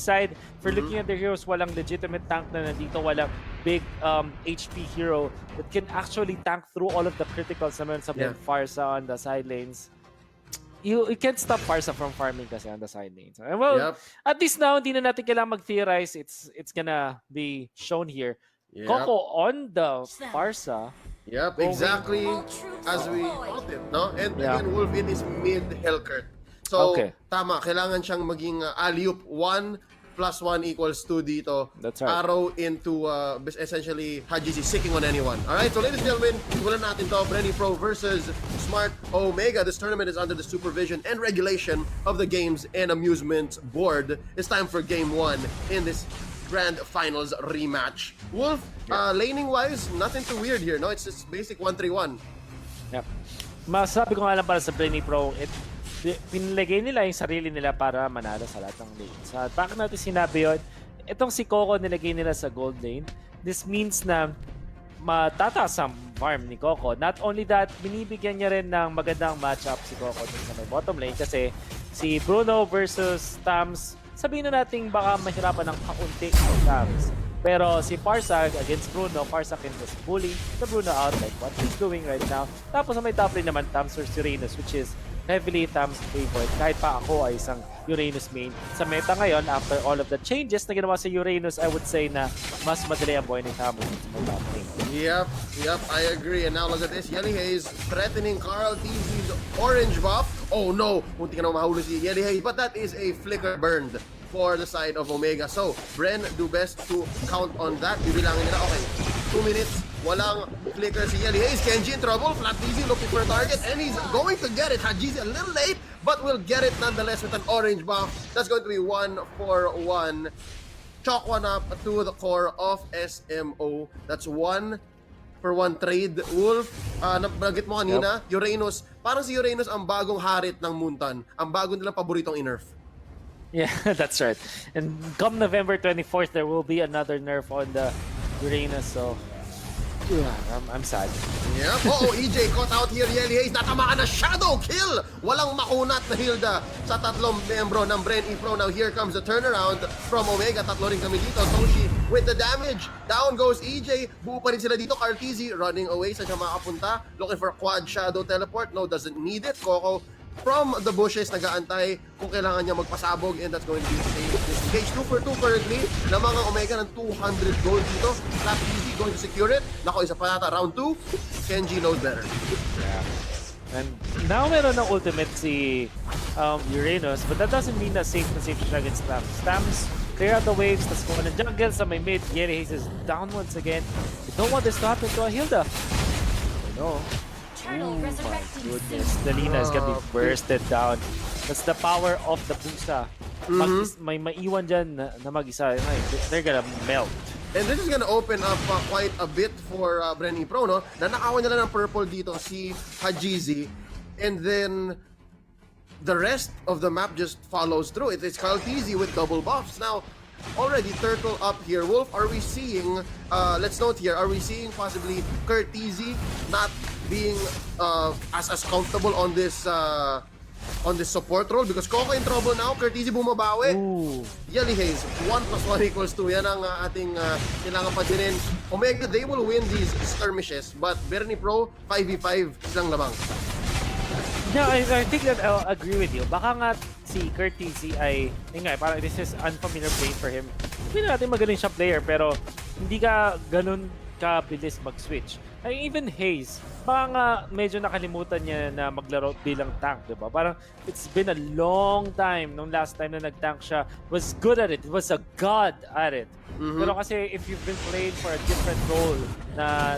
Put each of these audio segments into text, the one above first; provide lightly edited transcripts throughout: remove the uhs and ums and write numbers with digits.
side, for looking at their heroes, walang legitimate tank na nandito, walang big HP hero that can actually tank through all of the criticals naman sa Farsa on the side lanes. You can't stop Farsa from farming kasi on the side lanes. Well, at least now, hindi na natin kailangan mag-theorize. It's gonna be shown here. Coco on the Farsa. Yep, exactly as we thought it, no? And again, Wolf, it is mid-Hellcurt. So, tama, kailangan siyang maging alley-oop 1 + 1 = 2 dito. That's right. Arrow into essentially Hajizi seeking on anyone. Alright, so ladies and gentlemen, simulan natin to. BREN Pro versus Smart Omega. This tournament is under the supervision and regulation of the Games and Amusements Board. It's time for Game 1 in this Grand Finals rematch. Wolf, laning-wise, nothing too weird here, no? It's just basic 1-3-1. Yep. Masabi ko nga lang para sa BREN Pro, pinilagay nila yung sarili nila para manalo sa lahat ng lanes. At bakit natin sinabi yun? Itong si Coco nilagay nila sa gold lane. This means na matataas ang farm ni Coco. Not only that, binibigyan niya rin ng magandang matchup si Coco dun sa may bottom lane kasi si Bruno versus Tams, sabihin na natin baka mahirapan ng kaunti ng Tams. Pero si Farsa against Bruno, Farsa can just bully the Bruno out like what he's doing right now. Tapos sa may top lane naman, Tams versus Uranus, which is heavily Tams favorite. Kahit pa ako ay isang Uranus main. Sa meta ngayon, after all of the changes na ginawa sa Uranus, I would say na mas madali ang buhay ni Tams sa may top lane. Yep, I agree. And now look at this. Yelly Haze threatening Carl TZ's orange buff. Oh no, munti ka na mahuli si Yelly Haze. But that is a flicker burned for the side of Omega. So, BREN do best to count on that. Bibilangin nila, okay, 2 minutes, walang flicker si Yelly Haze. Kenji in trouble, Flat TZ looking for a target, and he's going to get it. Hajizi a little late, but will get it nonetheless with an orange buff. That's going to be 1-for-1. Chalk one up to the core of SMO. That's 1-for-1 trade. Wolf, nabanggit mo kanina, Uranus, parang si Uranus ang bagong harit ng Muntan. Ang bagong nilang paboritong i-nerf. Yeah, that's right. And come November 24th, there will be another nerf on the Uranus, so I'm sad. Yep. EJ caught out here. Yelly Haze natamaan na shadow kill. Walang makunat na Hilda sa tatlong membro ng BREN Pro. Now here comes the turnaround from Omega. Tatlo rin kami dito. Toshi with the damage. Down goes EJ. Buo pa rin sila dito. Cartezi running away. Saan siya makapunta? Looking for a quad shadow teleport. No, doesn't need it. Coco from the bushes, nag-aantay kung kailangan niya magpasabog, and that's going to be safe. Disengage 2-for-2 currently na mga Omega ng 200 gold dito. Flat easy going to secure it. Nako, isa pa nata. Round 2, Kenji knows better. Yeah. And now meron ng ultimate si Uranus, but that doesn't mean na safe siya against Tams. Tams, clear out the waves, tas kung ng jungle sa may mid, Yelly Haze is down once again. We don't want this to happen to a Hilda. No. Oh my goodness, the Lina is gonna be bursted down. That's the power of the Busa. May maiwan dyan na mag-isa. They're gonna melt. And this is gonna open up quite a bit for BREN Pro, no? Nanakawan nila ng purple dito si Hajizi. And then the rest of the map just follows through. It's Cartezi with double buffs. Now, already turtle up here. Wolf, are we seeing, let's note here, are we seeing possibly Cartezi not being as comfortable on this support role? Because Coco in trouble now, Cartezi bumabawi. Yelly Haze, 1+1 = 2. Yan ang ating kailangan padinin. Omega, they will win these skirmishes, but BREN Pro, 5v5 silang labang. Yeah, I think that I'll agree with you. Baka nga si Cartezi ay, parang this is unfamiliar play for him. Hindi natin magaling siya player, pero hindi ka ganun kabilis mag-switch. Ay, even Haze, baka nga medyo nakalimutan niya na maglaro bilang tank, diba? Parang it's been a long time nung last time na nag-tank siya. Was good at it. He was a god at it. Pero kasi if you've been playing for a different role na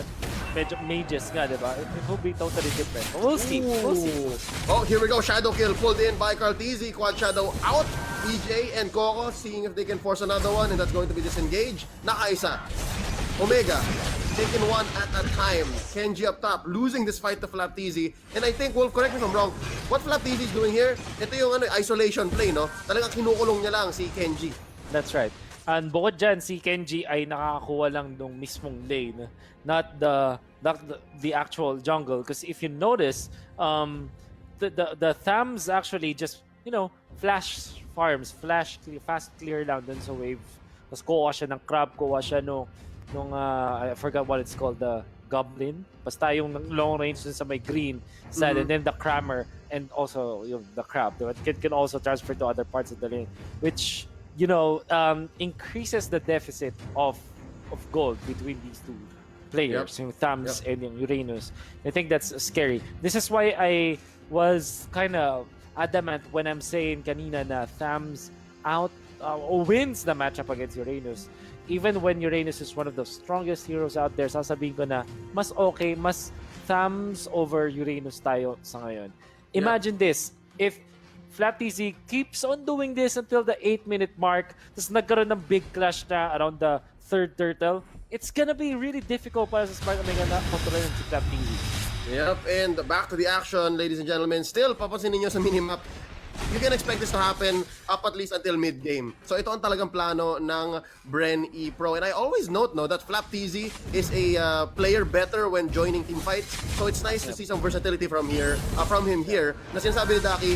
medyo mages nga, diba? It will be totally different. But we'll see. We'll see. Oh, here we go. Shadow kill pulled in by Cartezi. Quad shadow out. EJ and Coco seeing if they can force another one, and that's going to be disengaged. Nakaisa. Omega taking one at a time. Kenji up top, losing this fight to Flat TZ. And I think, Wolf, correct me if I'm wrong, what Flat TZ is doing here, ito yung isolation play, no? Talagang kinukulong niya lang si Kenji. That's right. And bukod dyan, si Kenji ay nakakakuha lang nung mismong lane, not the actual jungle. Because if you notice, the Thams actually just, flash farms, fast clear lang dun sa wave. Tapos kuha siya ng crab, kuha siya nung I forgot what it's called, the goblin. Basta yung long range dun sa may green side, and then the crammer, and also the crab. It can also transfer to other parts of the lane, which, you know, increases the deficit of gold between these two players, yung Thumbs and yung Uranus. I think that's scary. This is why I was kind of adamant when I'm saying kanina na Thumbs wins the matchup against Uranus. Even when Uranus is one of the strongest heroes out there, sasabihin ko na mas okay, mas Thumbs over Uranus tayo sa ngayon. Imagine this, if FlapTZ keeps on doing this until the 8-minute mark, tapos nagkaroon ng big clash na around the third turtle, it's gonna be really difficult para sa Smart Omega na kontrolin si FlapTZ. Yep, and back to the action, ladies and gentlemen. Still, papansin ninyo sa minimap, you can expect this to happen up at least until mid-game. So ito ang talagang plano ng BREN Pro. And I always note that FlapTZ is a player better when joining team fights. So it's nice to see some versatility from him here. Na sinasabi ni Daki,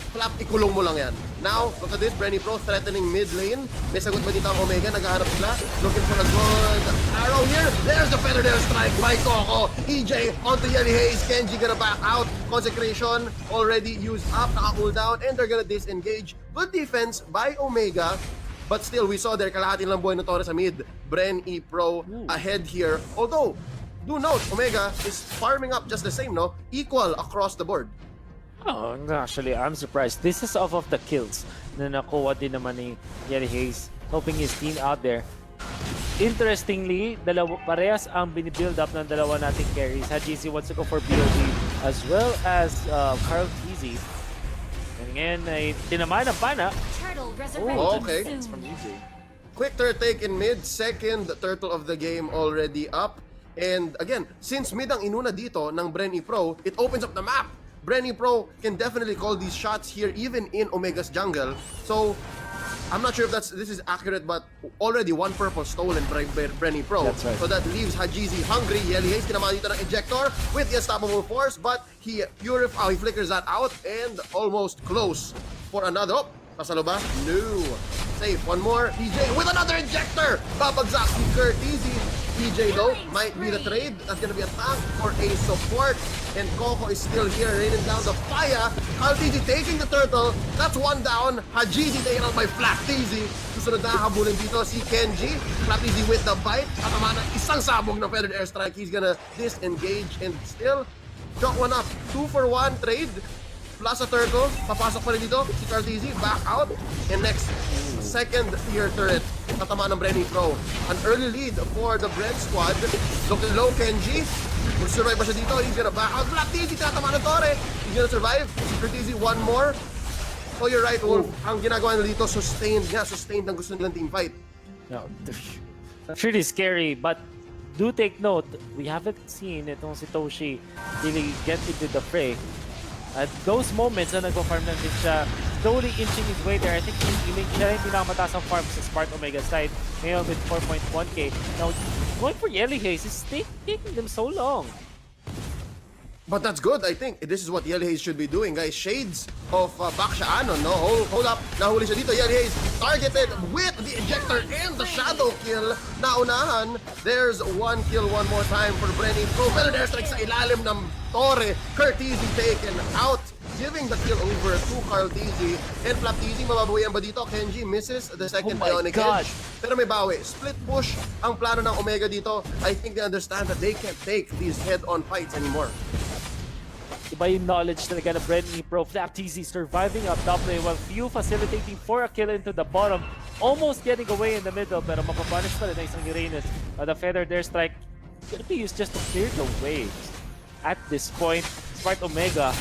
Flap, ikulong mo lang yan. Now, look at this, BREN Pro threatening mid lane. May sagot ba dito ang Omega? Naghahanap sila. Looking for a good arrow here. There's the feather there strike by Coco. EJ onto Yelly Hayes. Kenji gonna back out. Consecration already used up. Naka-cooldown and they're gonna disengage. Good defense by Omega. But still, we saw there kalahati lang buhay ng Torres sa mid. BREN Pro ahead here. Although, do note, Omega is farming up just the same, no? Equal across the board. Oh, actually, I'm surprised. This is off of the kills na nakuha din naman ni Yelly Hayes, helping his team out there. Interestingly, parehas ang binibuild up ng dalawa nating carries. HGC wants to go for BOD as well as Carl TZ. And ngayon ay tinamaan ang pana. Oh, okay. It's from EJ. Quick third take in mid, second turtle of the game already up. And again, since mid ang inuna dito ng BREN Pro, it opens up the map. BREN Pro can definitely call these shots here even in Omega's jungle. So, I'm not sure if this is accurate, but already one purple stolen by BREN Pro. That's right. So that leaves Hajizi hungry. Yelly Hayes tinamaan dito ng ejector with the unstoppable force, but he flickers that out and almost close for another. Oh, pasalo ba? No. Safe. One more. EJ with another ejector. Babagsak si Kurt Easy. EJ though might be the trade. That's gonna be a tank for a support. And Coco is still here, raining down the fire. FlapTZ taking the turtle. That's one down. Hajizi taken out by FlapTZ. Susunod na habulin dito si Kenji. FlapTZ with the bite. At naman isang sabog na feathered airstrike. He's gonna disengage and still drop one up. 2-for-1 trade. Plus a turtle. Papasok pa rin dito si FlapTZ. Back out. And next, second tier turret. Tatamaan ng BREN Pro. An early lead for the BREN squad. Looking low, Kenji. Survive ba siya dito? He's gonna back out. FlapTZ, tinatamaan ng Torre. He's gonna survive. FlapTZ, one more. So you're right, Wolf. Ang ginagawa nila dito, sustained ang gusto nilang team fight. No, that's really scary, but do take note, we haven't seen itong si Toshi really get into the fray. At those moments na nagpa-farm lang din siya, slowly inching his way there. I think siya rin pinakamataas ang farm sa Smart Omega side. Ngayon with 4.1k. Now, going for Yelly Hayes is taking them so long. But that's good, I think. This is what Yelly Hayes should be doing, guys. Shades of Baksha Anon, no? Hold up. Nahuli siya dito. Yelly Hayes targeted with the ejector and the shadow kill. Naunahan. There's one kill one more time for BREN Pro. Pero airstrike sa ilalim ng Torre. Kurt TZ taken out. Giving the kill over to Carl TZ. And FlapTZ, mababawian ba dito? Kenji misses the second Ionic Edge. Pero may bawi. Split push ang plano ng Omega dito. I think they understand that they can't take these head-on fights anymore. Iba yung knowledge talaga na BREN Pro. FlapTZ surviving up top lane while Few facilitating for a kill into the bottom. Almost getting away in the middle pero mapapunish pa rin na isang Uranus. The feathered airstrike gonna be used just to clear the waves. At this point, Smart Omega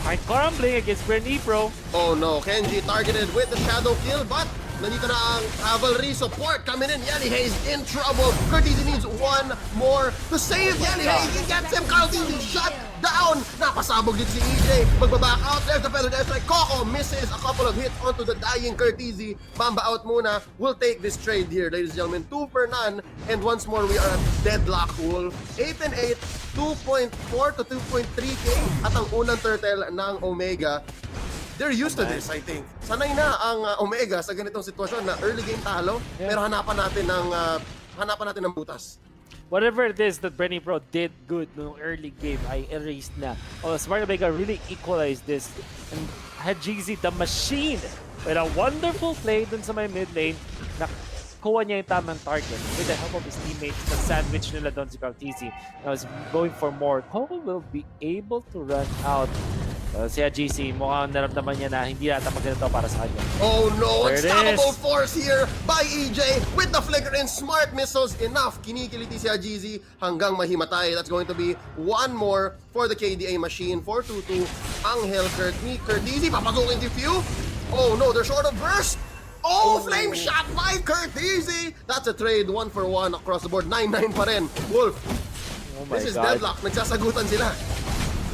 quite crumbling against BREN Pro. Oh no, Kenji targeted with the shadow kill, but nandito na ang cavalry support coming in. Yelly Hayes in trouble. Kurt TZ needs one more to save Yelly Hayes. He gets him. Carl TZ shut down. Napasabog din si EJ. Magbaback out. There's the feathered airstrike. Coco misses a couple of hits onto the dying Kurt TZ. Bamba out muna. We'll take this trade here, ladies and gentlemen. 2 for none. And once more, we are at deadlock, Wolf. 8 and 8. 2.4 to 2.3k at ang unang turtle ng Omega. they're used to this, I think. Sanay na ang Omega sa ganitong sitwasyon na early game talo, pero hanapan natin ng butas. Whatever it is that Brenny Pro did good no early game ay erased na. Smart Omega really equalized this and had GZ the machine with a wonderful play dun sa may mid lane na kuha niya yung tamang target with the help of his teammates. Nag-sandwich nila doon si Cartesi. I was going for more. Coco will be able to run out. Si GC, mukhang naramdaman niya na hindi nata maganda para sa kanya. Oh no, There it unstoppable is. force here by EJ with the flicker and smart missiles enough. Kinikiliti si GZ hanggang mahimatay. That's going to be one more for the KDA machine. 4-2-2 ang Hellcurt ni Curtizi. Papasukin si Few. Oh no, they're short of burst. Oh, flame shot by Curtizi. That's a trade 1-for-1 across the board. 9-9 pa rin. Wolf, Oh my this is God. deadlock. Nagsasagutan sila.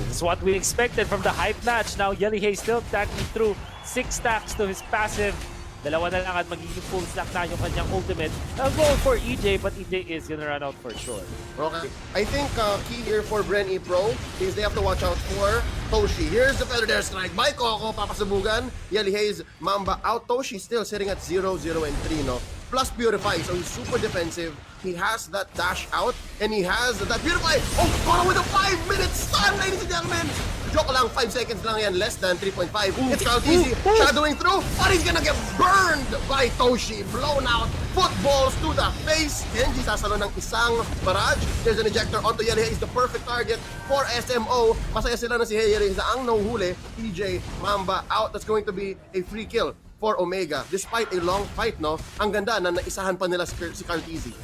This is what we expected from the hype match. Now, Yelly Hay still tacking through 6 stacks to his passive. Dalawa na lang at magiging full stack na yung kanyang ultimate. I'll go for EJ, but EJ is gonna run out for sure. Okay. I think key here for BREN Pro is they have to watch out for Toshi. Here's the feather there strike by Coco. Papasabugan. Yelly Hayes, Mamba out. Toshi still sitting at 0-0 and 3, no? Plus Purify, so he's super defensive. He has that dash out, and he has that Purify. Oh, Coco with a 5-minute stun, ladies and gentlemen. Joke lang, 5 seconds lang yan, less than 3.5. It's Caltisi shadowing through, but he's gonna get burned by Toshi. Blown out, footballs to the face. Genji sasalo ng isang barrage. There's an ejector onto Yelly Hayes, the perfect target for SMO. Masaya sila na si Yelly Hayes na ang nahuhuli. EJ, Mamba out. That's going to be a free kill for Omega. Despite a long fight, no? Ang ganda na naisahan pa nila si Caltisi.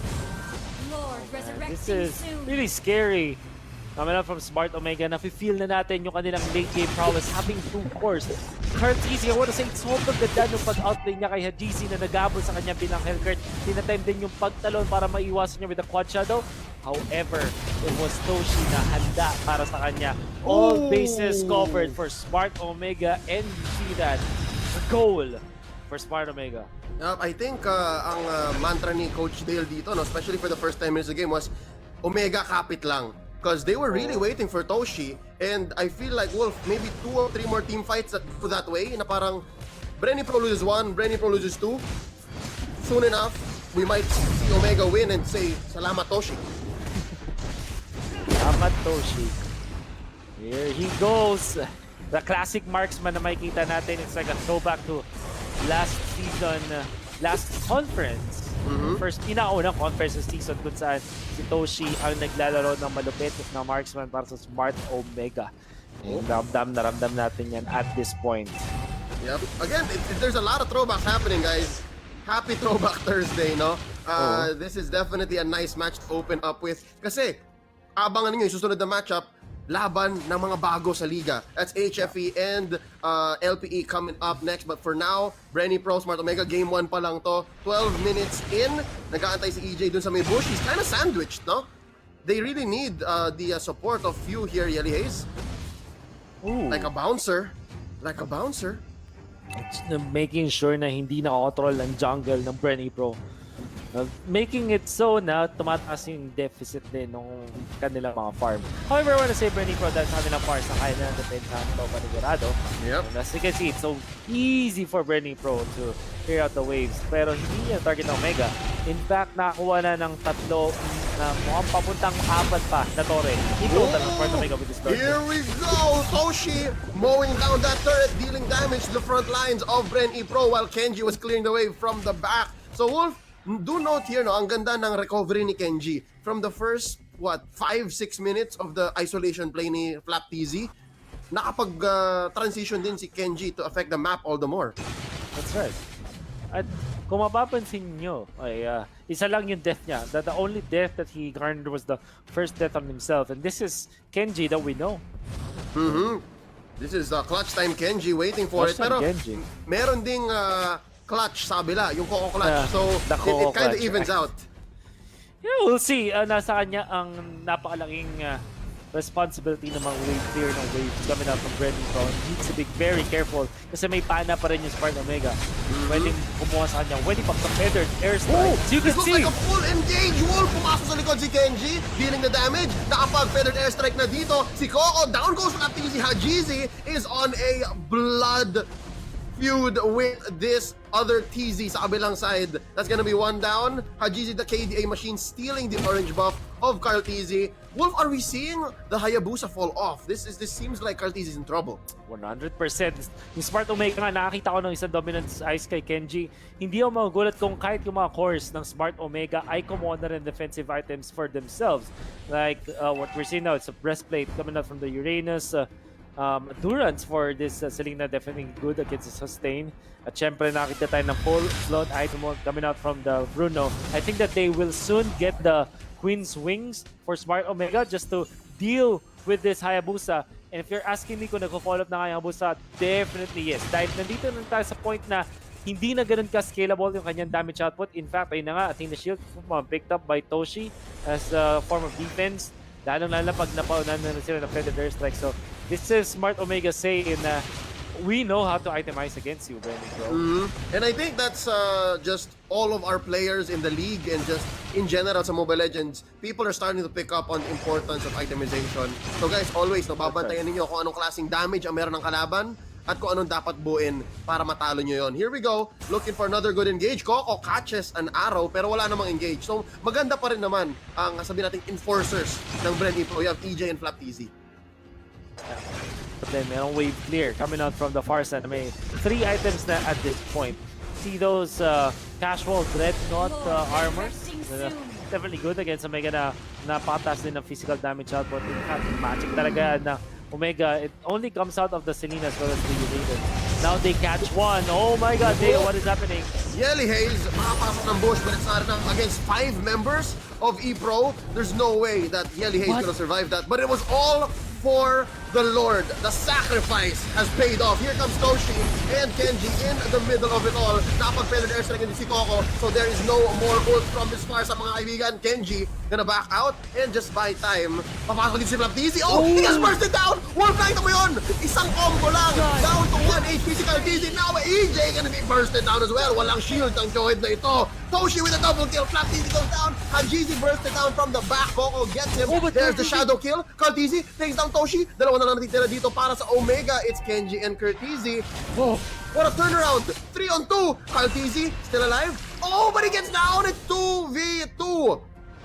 This is really scary. Coming up from Smart Omega, nafe-feel na natin yung kanilang late game prowess having 2 cores. Curtizi, I wanna say, sobrang ganda yung pag-outlane niya kay GC na nagabol sa kanya bilang Hellcurt. Tinatime din yung pagtalon para maiwasan niya with the quad shadow. However, it was Toshi na handa para sa kanya. All bases covered for Smart Omega, and you see that goal for Smart Omega. I think ang mantra ni Coach Dale dito, no, especially for the first 10 minutes of the game, was Omega kapit lang. Because they were really waiting for Toshi, and I feel like Wolf, maybe 2 or 3 more team fights that go that way, na parang Brenny Pro loses 1, Brenny Pro loses 2. Soon enough, we might see Omega win and say, salamat Toshi. Salamat Toshi. Here he goes. The classic marksman na makikita natin. It's like a throwback to last season, last conference. First, pinakaunang conference sa season kung saan si Toshi ang naglalaro ng malupit na marksman para sa Smart Omega. And ramdam na ramdam natin yan at this point. Yep. Again, there's a lot of throwbacks happening, guys. Happy Throwback Thursday, no? This is definitely a nice match to open up with. Kasi, abangan niyo yung susunod na matchup, laban ng mga bago sa liga. That's HFE and LPE coming up next. But for now, Brenny Pro, Smart Omega, game 1 pa lang to. 12 minutes in, nag-aantay si EJ dun sa may bush. He's kind of sandwiched, no? They really need the support of Few here, Yelly Hayes. Ooh. Like a bouncer. Like a bouncer. It's making sure na hindi nakakontrol ang jungle ng Brenny Pro. Making it so na tumataas yung deficit din ng kanilang mga farm. However, I wanna say Brenny Pro dahil sa kanilang farm sa kaya na depensa ng Topa ni Dorado. Yep. And as you can see, it's so easy for Brenny Pro to clear out the waves. Pero hindi niya target ng Omega. In fact, nakakuha na ng 3 na mukhang papuntang 4 pa na Torre. Ikaw ng Smart Omega with this turret. Here we go! Toshi mowing down that turret, dealing damage to the front lines of Brenny Pro while Kenji was clearing the way from the back. So Wolf, do note here, no, ang ganda ng recovery ni Kenji. From the first, 5-6 minutes of the isolation play ni Flap TZ, nakapag-transition din si Kenji to affect the map all the more. That's right. At kung mapapansin nyo, ay isa lang yung death niya. The only death that he garnered was the first death on himself. And this is Kenji that we know. This is clutch time Kenji waiting for Clutch it. Pero time Kenji. meron ding clutch sa kabila, yung Coco clutch. So the it Coco kind of clutch. evens out. Yeah, we'll see. Nasa kanya ang napakalaking responsibility ng mga wave clear ng waves coming out from BREN ESPORTS. Needs to be very careful kasi may pana pa rin yung Smart Omega. Pwedeng kumuha sa kanya. Pwede pang feathered airstrike. So you This can looks see, like a full engage. Wolf pumasok sa likod si Kenji, dealing the damage. Nakapag-feathered airstrike na dito. Si Coco, down goes from si Hajizi is on a blood feud with this other TZ sa kabilang side. That's gonna be one down. Hajizi, the KDA machine, stealing the orange buff of Carl TZ. Wolf, are we seeing the Hayabusa fall off? This seems like Carl TZ is in trouble. 100%. Yung Smart Omega nga, nakakita ko ng isang dominant ice kay Kenji. Hindi ako magugulat kung kahit yung mga cores ng Smart Omega ay kumuha na rin defensive items for themselves. Like what we're seeing now, it's a breastplate coming out from the Uranus. Endurance for this Selena, definitely good against the sustain. At syempre nakita tayo ng full slot item coming out from the Bruno. I think that they will soon get the Queen's Wings for Smart Omega just to deal with this Hayabusa. And if you're asking me kung nag-follow up na Hayabusa, definitely yes. Dahil nandito na tayo sa point na hindi na ganun ka-scalable yung kanyang damage output. In fact, ayun na nga, Athena Shield picked up by Toshi as a form of defense. Lalong-lalo pag napaunan na sila ng Feathered Airstrike. So, this is Smart Omega saying na we know how to itemize against you, Brennan, bro. And I think that's just all of our players in the league and just in general sa Mobile Legends. People are starting to pick up on the importance of itemization. So guys, always, babantayan ninyo kung anong klaseng damage ang meron ng kalaban at kung anong dapat buuin para matalo nyo yon. Here we go, looking for another good engage. Coco catches an arrow pero wala namang engage. So maganda pa rin naman ang sabihin nating enforcers ng BREN ESPORTS. We have EJ and Flap TZ. But then merong wave clear coming out from the far side. May 3 items na at this point. See those casual dreadnought armors? Definitely good against Omega na napatas din ng physical damage output. In fact, magic talaga na Omega, it only comes out of the Selena as well as the Uraden. Now they catch one. Oh my god, Dale, what is happening? Yelly Haze, makapasok ng bush but it's not enough against 5 members of ePro. There's no way that Yelly Haze gonna survive that. But it was all for the Lord. The sacrifice has paid off. Here comes Toshi and Kenji in the middle of it all. Nakapag-feathered airstrike din si Coco. So there is no more ult from this far sa mga kaibigan. Kenji gonna back out and just buy time. Papasok din si Flap TZ. Oh, he has bursted down! Wolf, nakita mo yun! Isang combo lang. Down to 1 HP si Carl TZ. Now EJ gonna be bursted down as well. Walang shield ang Joed na ito. Toshi with a double kill. Flap TZ goes down. Hajizi bursted down from the back. Coco gets him. There's the shadow kill. Carl TZ takes down Toshi. Dalawa na lang natitira dito para sa Omega. It's Kenji and Curtizi. Oh, what a turnaround. 3 on 2. Carl TZ still alive. Oh, but he gets down at 2v2.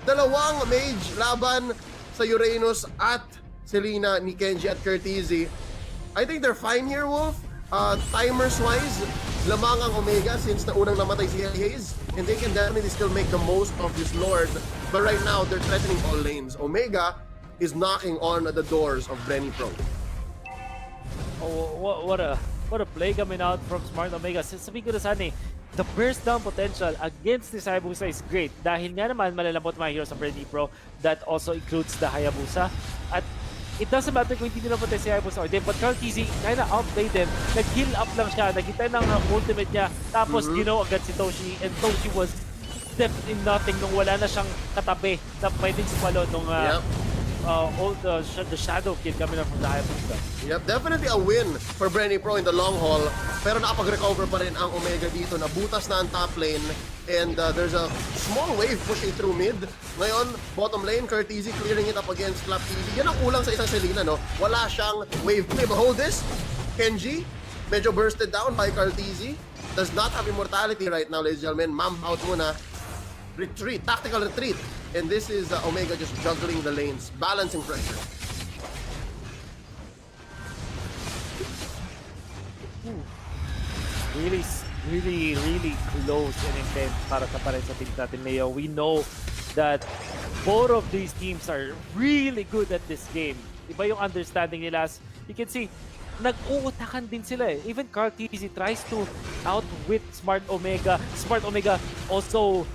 Dalawang mage laban sa Uranus at Selena ni Kenji at Curtizi. I think they're fine here, Wolf. Timers-wise, lamang ang Omega since na unang namatay si Haze. And they can definitely still make the most of this Lord. But right now, they're threatening all lanes. Omega is knocking on the doors of BREN Pro. Oh, what a play coming out from Smart Omega. Sabihin ko na sana the burst down potential against this Hayabusa is great. Dahil nga naman malalambot mga heroes ng BREN Pro, that also includes the Hayabusa. At it doesn't matter kung hindi nila patay si Hayabusa or din, but Carl TZ kinda outplayed them. Nag-heal up lang siya, nagkita ng ultimate niya, tapos agad si Toshi, and Toshi was definitely nothing nung wala na siyang katabi na pwedeng sumalo nung the shadow kill coming up from the Hayabusa. Yep, definitely a win for BREN Pro in the long haul. Pero nakapag-recover pa rin ang Omega dito. Nabutas na ang top lane. And there's a small wave pushing through mid. Ngayon, bottom lane, Curtizi clearing it up against Flap TZ. Yan ang kulang sa isang Selena, no? Wala siyang wave play. But hold this. Kenji, medyo bursted down by Carl TZ. Does not have immortality right now, ladies and gentlemen. Ma'am out muna. Retreat, tactical retreat. And this is Omega just juggling the lanes, balancing pressure. Really close and intense para sa pares sa team natin, Leo. We know that both of these teams are really good at this game. Iba yung understanding nila. You can see, nag-uutakan din sila eh. Even Carl TZ tries to outwit Smart Omega. Smart Omega also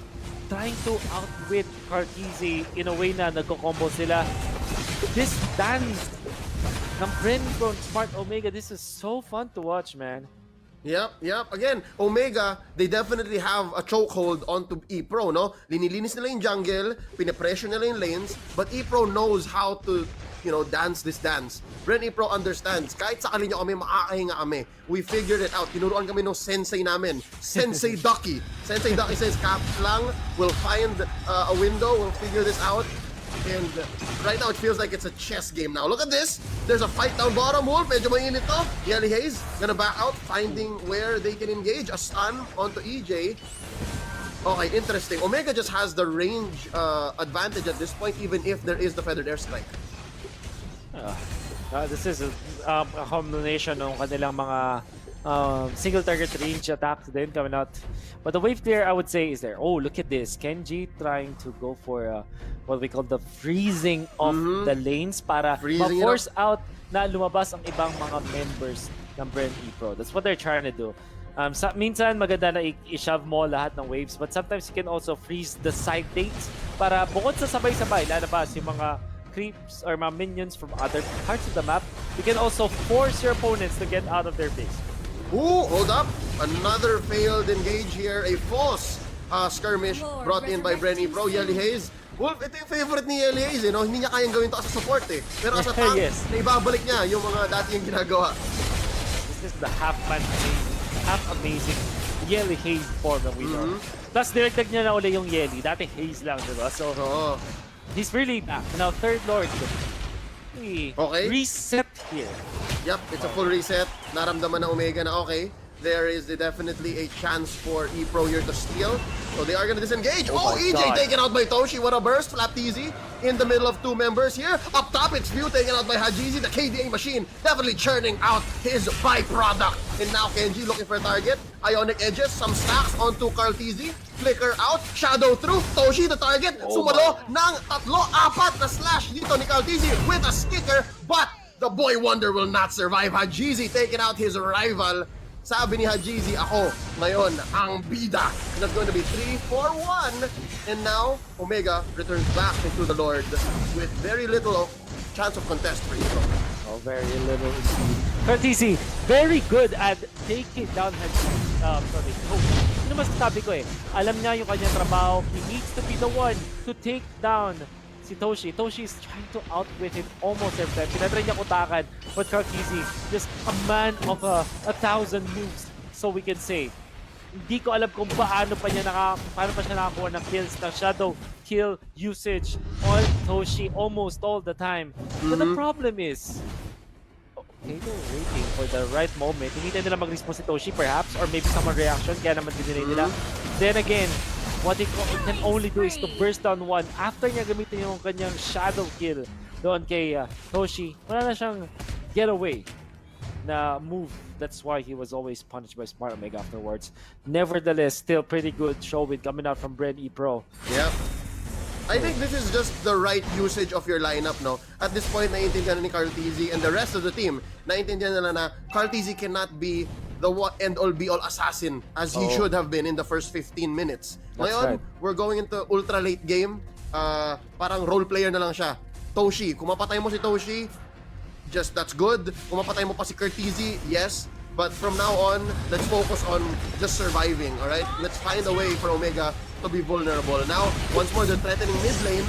trying to outwit Carl TZ in a way na nagko-combo sila. This dance ng BREN from Smart Omega, this is so fun to watch, man. Yep. Again, Omega, they definitely have a chokehold onto ePro, no? Linilinis nila yung jungle, pinapressure nila yung lanes, but ePro knows how to dance this dance. BREN Pro understands, kahit sakali nyo kami, makakahinga kami. We figured it out. Tinuruan kami ng sensei namin. Sensei Ducky. Sensei Ducky says, cap lang, we'll find a window, we'll figure this out. And right now, it feels like it's a chess game now. Look at this. There's a fight down bottom. Wolf, medyo mainit to. Yelly Hayes gonna back out, finding where they can engage. A stun onto EJ. Okay, interesting. Omega just has the range advantage at this point, even if there is the feathered airstrike. This is a combination ng kanilang mga single target range attacks din coming out. But the wave clear, I would say, is there. Oh, look at this. Kenji trying to go for what we call the freezing of the lanes para ma-force out na lumabas ang ibang mga members ng BREN Pro. That's what they're trying to do. Minsan maganda na i-shove mo lahat ng waves, but sometimes you can also freeze the side dates para bukod sa sabay-sabay lalabas yung mga creeps or mga minions from other parts of the map. You can also force your opponents to get out of their base. Ooh, hold up. Another failed engage here. A false skirmish brought in by BREN Pro. Yelly Hayes. Wolf, ito yung favorite ni Yelly Hayes. Hindi niya kayang gawin to as a support Pero as a tank, naibabalik niya yung mga dati yung ginagawa. This is the half amazing Yelly Hayes form that we know. Plus, directag niya na uli yung Yelly. Dati Hayes lang, diba? So, he's really back. Now, third Lord. Okay. Reset here. Yep, it's a full reset. Naramdaman na Omega na okay. There is definitely a chance for E-Pro here to steal. So they are gonna disengage. Oh, EJ taken out by Toshi. What a burst. Flap TZ in the middle of two members here. Up top, it's View taken out by Hajizi. The KDA machine definitely churning out his byproduct. And now Kenji looking for a target. Ionic edges, some stacks onto Carl TZ. Flicker out, shadow through. Toshi the target. Sumalo ng apat na slash dito ni Carl TZ with a sticker. But the boy wonder will not survive. Hajizi taking out his rival. Sabi ni Hajizi, ako ngayon ang bida. And that's going to be 3-4-1. And now, Omega returns back into the Lord with very little chance of contest for Ito. Oh, very little indeed. Curtisi, very good at taking down Hajizi. Ano masasabi ko alam niya yung kanyang trabaho. He needs to be the one to take down si Toshi. Toshi is trying to outwit him almost every time. Pinatry niya kutakan, but Curtisi, just a man of 1,000 moves, so we can say. Hindi ko alam kung paano pa siya nakakuha ng kills, ng shadow kill usage on Toshi almost all the time. But the problem is, they're waiting for the right moment. Hinintay nila mag-response si Toshi perhaps, or maybe someone reaction, kaya naman dinilay nila. Then again, what he can only do is to burst down one. After niya gamitin yung kanyang shadow kill doon kay Toshi, wala na siyang getaway na move. That's why he was always punished by Smart Omega afterwards. Nevertheless, still pretty good showing coming out from BREN Pro. Yep. I think this is just the right usage of your lineup, no? At this point, naiintindihan ni Carl TZ and the rest of the team, naiintindihan nila na Carl TZ cannot be the end-all be-all assassin as he should have been in the first 15 minutes. Ngayon, we're going into ultra-late game. Parang role player na lang siya. Toshi, kung mapatay mo si Toshi, just that's good. Kung mapatay mo pa si Curtizi, yes. But from now on, let's focus on just surviving, alright? Let's find a way for Omega to be vulnerable. Now, once more, they're threatening mid lane.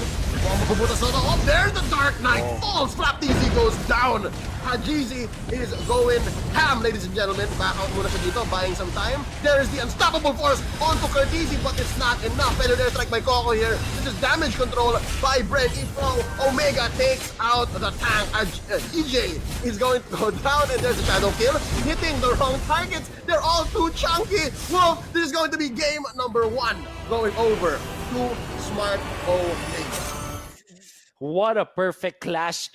Oh, there's the Dark Knight falls! Flap TZ goes down! Hajizi is going ham, ladies and gentlemen. Back out muna siya dito, buying some time. There is the unstoppable force onto Curtizi, but it's not enough. Better airstrike by Coco here. This is damage control by BREN Pro. Omega takes out the tank. EJ is going to go down, and there's a shadow kill. Hitting the wrong targets. They're all too chunky. Wolf, this is going to be game number 1. Going over to Smart Omega. What a perfect clash